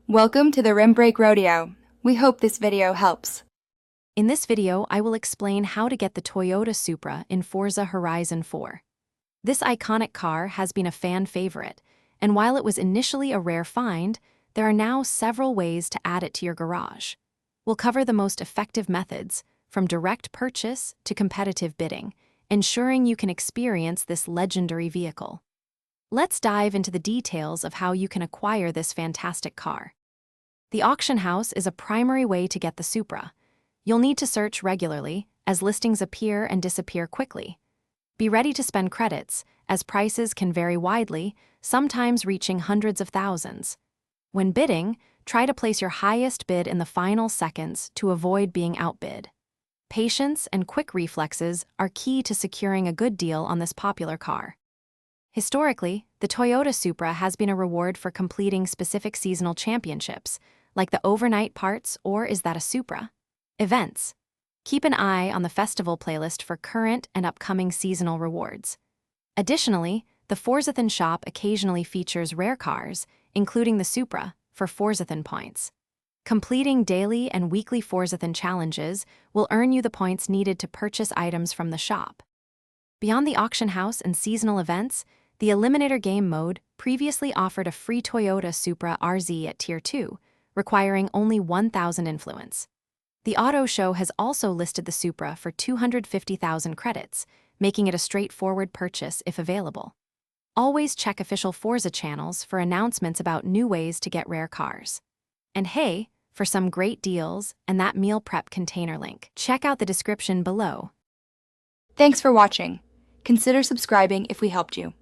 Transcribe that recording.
Welcome to the Rim Break Rodeo. We hope this video helps. In this video, I will explain how to get the Toyota Supra in Forza Horizon 4. This iconic car has been a fan favorite, and while it was initially a rare find, there are now several ways to add it to your garage. We'll cover the most effective methods, from direct purchase to competitive bidding, ensuring you can experience this legendary vehicle. Let's dive into the details of how you can acquire this fantastic car. The auction house is a primary way to get the Supra. You'll need to search regularly, as listings appear and disappear quickly. Be ready to spend credits, as prices can vary widely, sometimes reaching hundreds of thousands. When bidding, try to place your highest bid in the final seconds to avoid being outbid. Patience and quick reflexes are key to securing a good deal on this popular car. Historically, the Toyota Supra has been a reward for completing specific seasonal championships, like the overnight parts or Is That a Supra? Events. Keep an eye on the festival playlist for current and upcoming seasonal rewards. Additionally, the Forzathon shop occasionally features rare cars, including the Supra, for Forzathon points. Completing daily and weekly Forzathon challenges will earn you the points needed to purchase items from the shop. Beyond the auction house and seasonal events, the Eliminator game mode previously offered a free Toyota Supra RZ at Tier 2, requiring only 1,000 influence. The auto show has also listed the Supra for 250,000 credits, making it a straightforward purchase if available. Always check official Forza channels for announcements about new ways to get rare cars. And hey, for some great deals and that meal prep container link, check out the description below. Thanks for watching. Consider subscribing if we helped you.